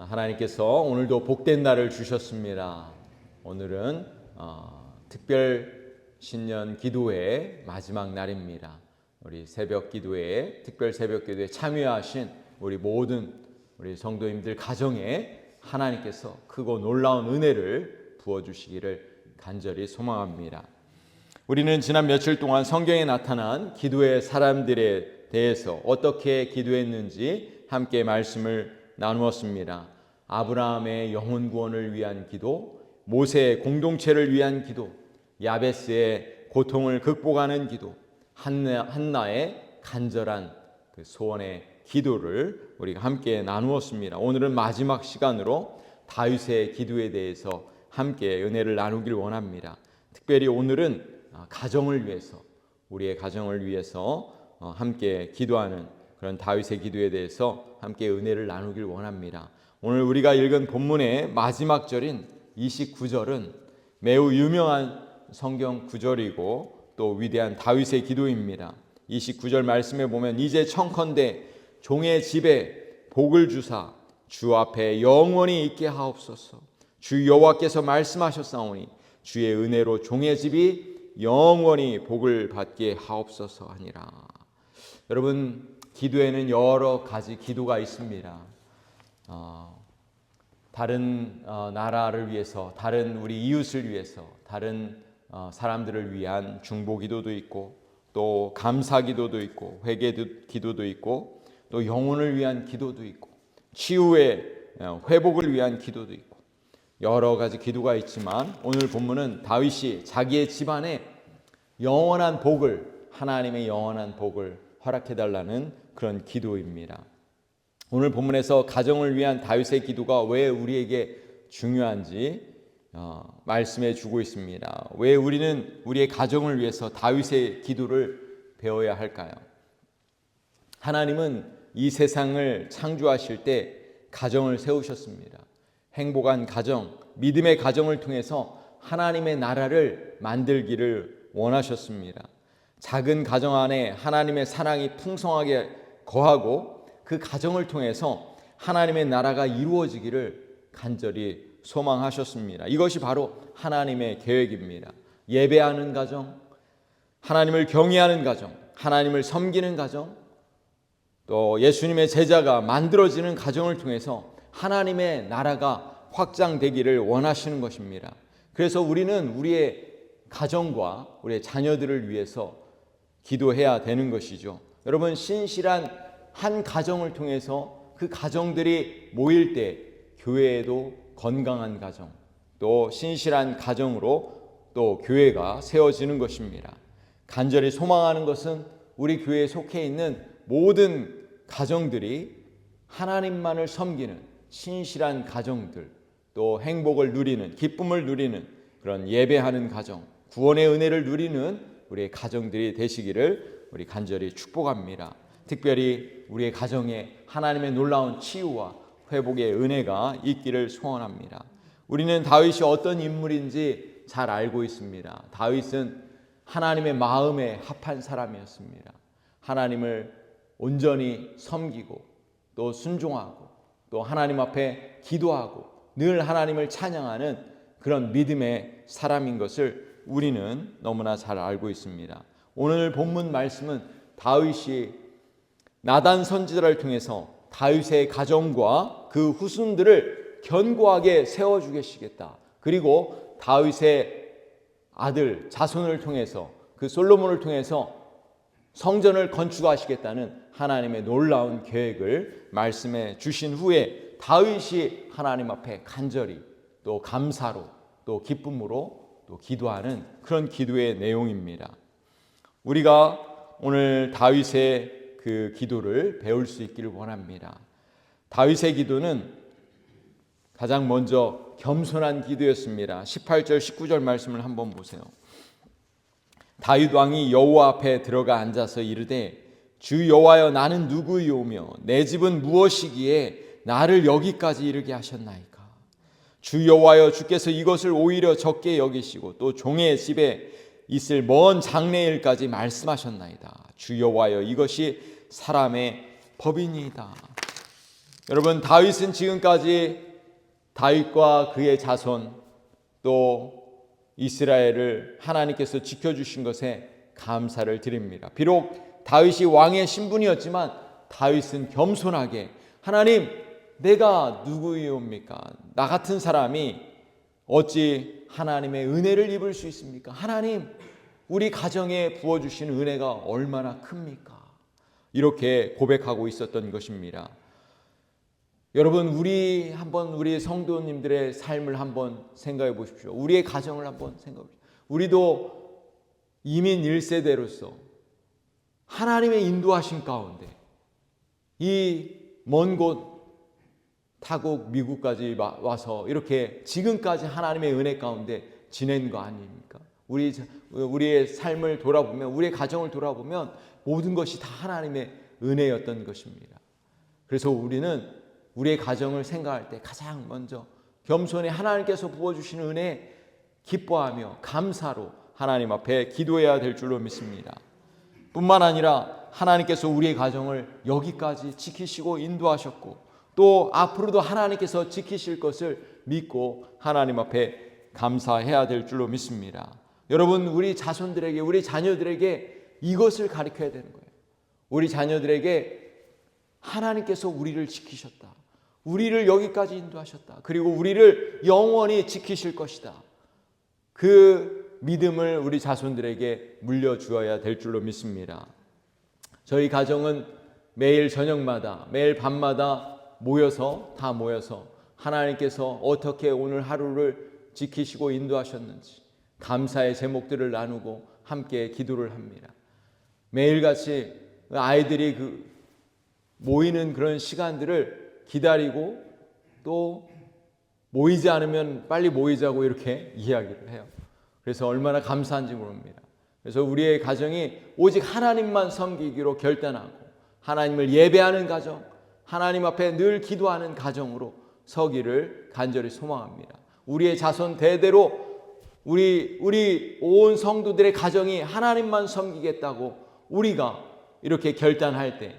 하나님께서 오늘도 복된 날을 주셨습니다. 오늘은 특별 신년 기도회 마지막 날입니다. 우리 새벽 기도회, 특별 새벽 기도에 참여하신 우리 모든 우리 성도님들 가정에 하나님께서 크고 놀라운 은혜를 부어주시기를 간절히 소망합니다. 우리는 지난 며칠 동안 성경에 나타난 기도의 사람들에 대해서 어떻게 기도했는지 함께 말씀을 나누었습니다. 아브라함의 영혼 구원을 위한 기도, 모세의 공동체를 위한 기도, 야베스의 고통을 극복하는 기도, 한나의 간절한 그 소원의 기도를 우리가 함께 나누었습니다. 오늘은 마지막 시간으로 다윗의 기도에 대해서 함께 은혜를 나누길 원합니다. 특별히 오늘은 가정을 위해서, 우리의 가정을 위해서 함께 기도하는 그런 다윗의 기도에 대해서 함께 은혜를 나누길 원합니다. 오늘 우리가 읽은 본문의 마지막 절인 29절은 매우 유명한 성경 구절이고 또 위대한 다윗의 기도입니다. 29절 말씀에 보면 이제 청컨대 종의 집에 복을 주사 주 앞에 영원히 있게 하옵소서. 주 여호와께서 말씀하셨사오니 주의 은혜로 종의 집이 영원히 복을 받게 하옵소서 하니라. 여러분, 기도에는 여러 가지 기도가 있습니다. 다른 나라를 위해서, 다른 우리 이웃을 위해서, 다른 사람들을 위한 중보 기도도 있고, 또 감사 기도도 있고, 회개 기도도 있고, 또 영혼을 위한 기도도 있고, 치유의 회복을 위한 기도도 있고, 여러 가지 기도가 있지만 오늘 본문은 다윗이 자기의 집안에 영원한 복을, 하나님의 영원한 복을 허락해달라는 그런 기도입니다. 오늘 본문에서 가정을 위한 다윗의 기도가 왜 우리에게 중요한지 말씀해 주고 있습니다. 왜 우리는 우리의 가정을 위해서 다윗의 기도를 배워야 할까요? 하나님은 이 세상을 창조하실 때 가정을 세우셨습니다. 행복한 가정, 믿음의 가정을 통해서 하나님의 나라를 만들기를 원하셨습니다. 작은 가정 안에 하나님의 사랑이 풍성하게 거하고 그 가정을 통해서 하나님의 나라가 이루어지기를 간절히 소망하셨습니다. 이것이 바로 하나님의 계획입니다. 예배하는 가정, 하나님을 경외하는 가정, 하나님을 섬기는 가정, 또 예수님의 제자가 만들어지는 가정을 통해서 하나님의 나라가 확장되기를 원하시는 것입니다. 그래서 우리는 우리의 가정과 우리의 자녀들을 위해서 기도해야 되는 것이죠. 여러분, 신실한 한 가정을 통해서 그 가정들이 모일 때 교회에도 건강한 가정, 또 신실한 가정으로 또 교회가 세워지는 것입니다. 간절히 소망하는 것은 우리 교회에 속해 있는 모든 가정들이 하나님만을 섬기는 신실한 가정들, 또 행복을 누리는, 기쁨을 누리는 그런 예배하는 가정, 구원의 은혜를 누리는 우리의 가정들이 되시기를 우리 간절히 축복합니다. 특별히 우리의 가정에 하나님의 놀라운 치유와 회복의 은혜가 있기를 소원합니다. 우리는 다윗이 어떤 인물인지 잘 알고 있습니다. 다윗은 하나님의 마음에 합한 사람이었습니다. 하나님을 온전히 섬기고 또 순종하고 또 하나님 앞에 기도하고 늘 하나님을 찬양하는 그런 믿음의 사람인 것을 우리는 너무나 잘 알고 있습니다. 오늘 본문 말씀은 다윗이 나단 선지자를 통해서 다윗의 가정과 그 후손들을 견고하게 세워주시겠다. 그리고 다윗의 아들 자손을 통해서, 그 솔로몬을 통해서 성전을 건축하시겠다는 하나님의 놀라운 계획을 말씀해 주신 후에 다윗이 하나님 앞에 간절히 또 감사로 또 기쁨으로 또 기도하는 그런 기도의 내용입니다. 우리가 오늘 다윗의 그 기도를 배울 수 있기를 원합니다. 다윗의 기도는 가장 먼저 겸손한 기도였습니다. 18절 19절 말씀을 한번 보세요. 다윗 왕이 여호와 앞에 들어가 앉아서 이르되 주 여호와여, 나는 누구이오며 내 집은 무엇이기에 나를 여기까지 이르게 하셨나이까. 주 여호와여, 주께서 이것을 오히려 적게 여기시고 또 종의 집에 있을 먼 장래일까지 말씀하셨나이다. 주 여호와여, 이것이 사람의 법이니이다. 여러분, 다윗은 지금까지 다윗과 그의 자손 또 이스라엘을 하나님께서 지켜주신 것에 감사를 드립니다. 비록 다윗이 왕의 신분이었지만 다윗은 겸손하게 하나님, 내가 누구이옵니까? 나 같은 사람이 어찌 하나님의 은혜를 입을 수 있습니까? 하나님, 우리 가정에 부어주신 은혜가 얼마나 큽니까? 이렇게 고백하고 있었던 것입니다. 여러분, 우리 성도님들의 삶을 한번 생각해 보십시오. 우리의 가정을 한번 생각해 보십시오. 우리도 이민 1세대로서 하나님의 인도하신 가운데 이 먼 곳 타국 미국까지 와서 이렇게 지금까지 하나님의 은혜 가운데 지낸 거 아닙니까? 우리의 삶을 돌아보면, 우리의 가정을 돌아보면 모든 것이 다 하나님의 은혜였던 것입니다. 그래서 우리는 우리의 가정을 생각할 때 가장 먼저 겸손히 하나님께서 부어주신 은혜 기뻐하며 감사로 하나님 앞에 기도해야 될 줄로 믿습니다. 뿐만 아니라 하나님께서 우리의 가정을 여기까지 지키시고 인도하셨고 또 앞으로도 하나님께서 지키실 것을 믿고 하나님 앞에 감사해야 될 줄로 믿습니다. 여러분, 우리 자손들에게, 우리 자녀들에게 이것을 가르쳐야 되는 거예요. 우리 자녀들에게 하나님께서 우리를 지키셨다. 우리를 여기까지 인도하셨다. 그리고 우리를 영원히 지키실 것이다. 그 믿음을 우리 자손들에게 물려주어야 될 줄로 믿습니다. 저희 가정은 매일 저녁마다, 매일 밤마다 모여서 하나님께서 어떻게 오늘 하루를 지키시고 인도하셨는지 감사의 제목들을 나누고 함께 기도를 합니다. 매일같이 아이들이 모이는 그런 시간들을 기다리고 또 모이지 않으면 빨리 모이자고 이렇게 이야기를 해요. 그래서 얼마나 감사한지 모릅니다. 그래서 우리의 가정이 오직 하나님만 섬기기로 결단하고 하나님을 예배하는 가정, 하나님 앞에 늘 기도하는 가정으로 서기를 간절히 소망합니다. 우리의 자손 대대로 우리 온 성도들의 가정이 하나님만 섬기겠다고 우리가 이렇게 결단할 때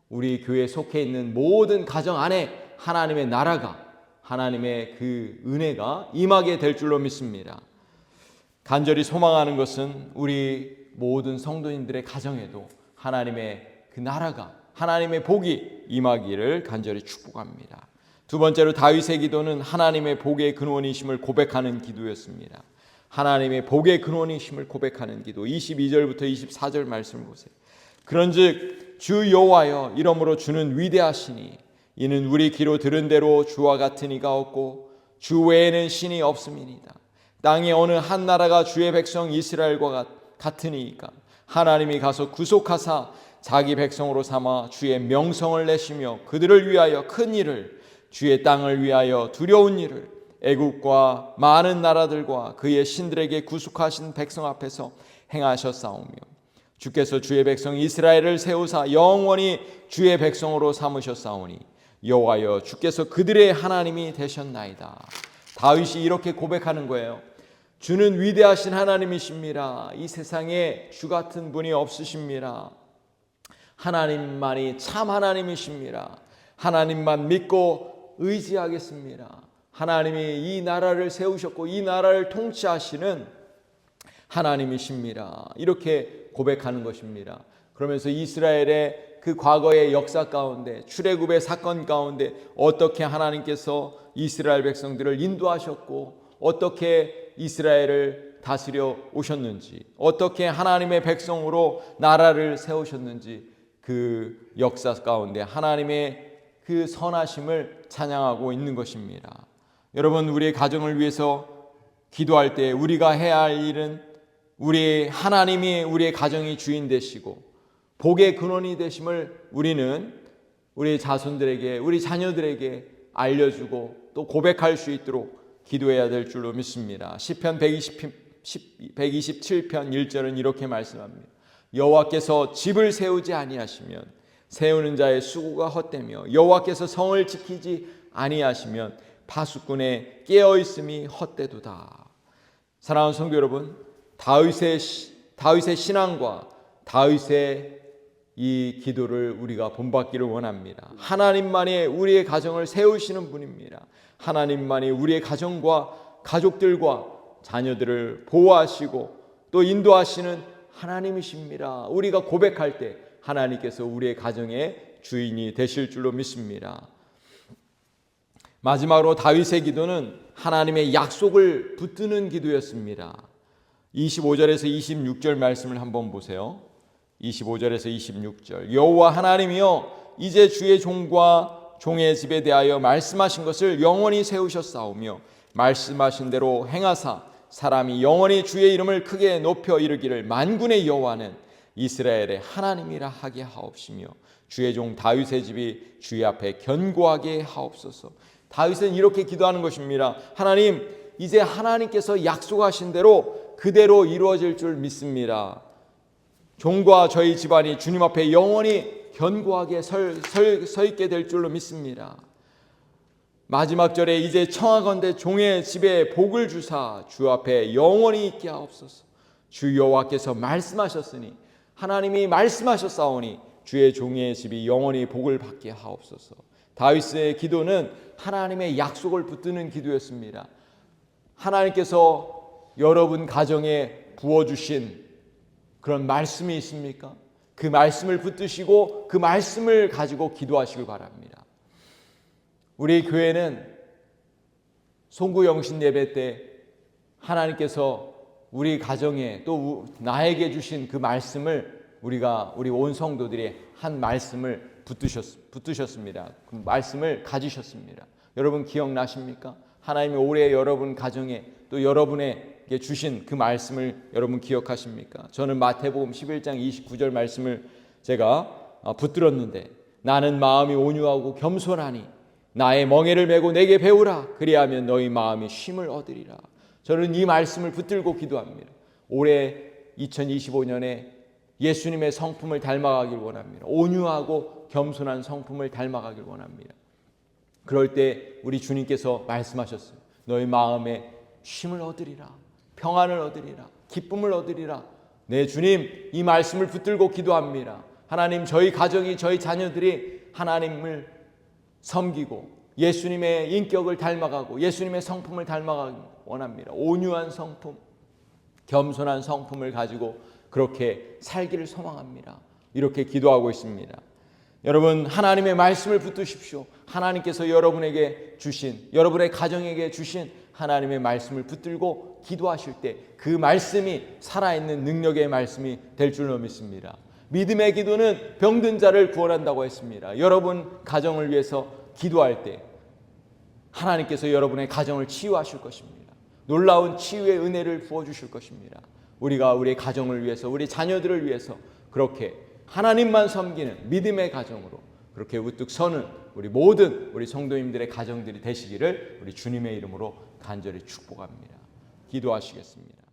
우리 교회에 속해 있는 모든 가정 안에 하나님의 나라가, 하나님의 그 은혜가 임하게 될 줄로 믿습니다. 간절히 소망하는 것은 우리 모든 성도님들의 가정에도 하나님의 그 나라가, 하나님의 복이 임하기를 간절히 축복합니다. 두 번째로 다윗의 기도는 하나님의 복의 근원이심을 고백하는 기도였습니다. 하나님의 복의 근원이심을 고백하는 기도. 22절부터 24절 말씀을 보세요. 그런즉 주 여호와여, 이러므로 주는 위대하시니 이는 우리 귀로 들은 대로 주와 같은 이가 없고 주 외에는 신이 없음이니이다. 땅에 어느 한 나라가 주의 백성 이스라엘과 같으니이까 하나님이 가서 구속하사 자기 백성으로 삼아 주의 명성을 내시며 그들을 위하여 큰 일을, 주의 땅을 위하여 두려운 일을 애국과 많은 나라들과 그의 신들에게 구속하신 백성 앞에서 행하셨사오며 주께서 주의 백성 이스라엘을 세우사 영원히 주의 백성으로 삼으셨사오니 여호와여, 주께서 그들의 하나님이 되셨나이다. 다윗이 이렇게 고백하는 거예요. 주는 위대하신 하나님이십니다. 이 세상에 주 같은 분이 없으십니다. 하나님만이 참 하나님이십니다. 하나님만 믿고 의지하겠습니다. 하나님이 이 나라를 세우셨고 이 나라를 통치하시는 하나님이십니다. 이렇게 고백하는 것입니다. 그러면서 이스라엘의 그 과거의 역사 가운데, 출애굽의 사건 가운데 어떻게 하나님께서 이스라엘 백성들을 인도하셨고 어떻게 이스라엘을 다스려 오셨는지, 어떻게 하나님의 백성으로 나라를 세우셨는지 그 역사 가운데 하나님의 그 선하심을 찬양하고 있는 것입니다. 여러분, 우리의 가정을 위해서 기도할 때 우리가 해야 할 일은 우리 하나님이 우리의 가정이 주인 되시고 복의 근원이 되심을 우리는 우리 자손들에게, 우리 자녀들에게 알려주고 또 고백할 수 있도록 기도해야 될 줄로 믿습니다. 시편 127편 1절은 이렇게 말씀합니다. 여호와께서 집을 세우지 아니하시면 세우는 자의 수고가 헛되며 여호와께서 성을 지키지 아니하시면 파수꾼의 깨어있음이 헛되도다. 사랑하는 성도 여러분, 다윗의 신앙과 다윗의 이 기도를 우리가 본받기를 원합니다. 하나님만이 우리의 가정을 세우시는 분입니다. 하나님만이 우리의 가정과 가족들과 자녀들을 보호하시고 또 인도하시는 하나님이십니다. 우리가 고백할 때 하나님께서 우리의 가정의 주인이 되실 줄로 믿습니다. 마지막으로 다윗의 기도는 하나님의 약속을 붙드는 기도였습니다. 25절에서 26절 말씀을 한번 보세요. 25절에서 26절. 여호와 하나님이여 이제 주의 종과 종의 집에 대하여 말씀하신 것을 영원히 세우셨사오며 말씀하신 대로 행하사 사람이 영원히 주의 이름을 크게 높여 이르기를 만군의 여호와는 이스라엘의 하나님이라 하게 하옵시며 주의 종 다윗의 집이 주의 앞에 견고하게 하옵소서. 다윗은 이렇게 기도하는 것입니다. 하나님, 이제 하나님께서 약속하신 대로 그대로 이루어질 줄 믿습니다. 종과 저희 집안이 주님 앞에 영원히 견고하게 서 있게 될 줄로 믿습니다. 마지막 절에 이제 청하건대 종의 집에 복을 주사 주 앞에 영원히 있게 하옵소서. 주 여호와께서 말씀하셨으니 하나님이 말씀하셨사오니 주의 종의 집이 영원히 복을 받게 하옵소서. 다윗의 기도는 하나님의 약속을 붙드는 기도였습니다. 하나님께서 여러분 가정에 부어주신 그런 말씀이 있습니까? 그 말씀을 붙드시고 그 말씀을 가지고 기도하시길 바랍니다. 우리 교회는 송구영신 예배 때 하나님께서 우리 가정에 또 나에게 주신 그 말씀을 우리 온 성도들이 한 말씀을 붙드셨습니다. 그 말씀을 가지셨습니다. 여러분 기억나십니까? 하나님이 올해 여러분 가정에 또 여러분에게 주신 그 말씀을 여러분 기억하십니까? 저는 마태복음 11장 29절 말씀을 제가 붙들었는데 나는 마음이 온유하고 겸손하니 나의 멍에를 메고 내게 배우라. 그리하면 너희 마음이 쉼을 얻으리라. 저는 이 말씀을 붙들고 기도합니다. 올해 2025년에 예수님의 성품을 닮아가길 원합니다. 온유하고 겸손한 성품을 닮아가길 원합니다. 그럴 때 우리 주님께서 말씀하셨어요. 너희 마음에 쉼을 얻으리라. 평안을 얻으리라. 기쁨을 얻으리라. 네, 주님, 이 말씀을 붙들고 기도합니다. 하나님, 저희 가정이, 저희 자녀들이 하나님을 섬기고 예수님의 인격을 닮아가고 예수님의 성품을 닮아가기 원합니다. 온유한 성품, 겸손한 성품을 가지고 그렇게 살기를 소망합니다. 이렇게 기도하고 있습니다. 여러분, 하나님의 말씀을 붙드십시오. 하나님께서 여러분에게 주신, 여러분의 가정에게 주신 하나님의 말씀을 붙들고 기도하실 때 그 말씀이 살아있는 능력의 말씀이 될 줄로 믿습니다. 믿음의 기도는 병든 자를 구원한다고 했습니다. 여러분 가정을 위해서 기도할 때 하나님께서 여러분의 가정을 치유하실 것입니다. 놀라운 치유의 은혜를 부어주실 것입니다. 우리가 우리 가정을 위해서, 우리 자녀들을 위해서 그렇게 하나님만 섬기는 믿음의 가정으로 그렇게 우뚝 서는 우리 모든 우리 성도님들의 가정들이 되시기를 우리 주님의 이름으로 간절히 축복합니다. 기도하시겠습니다.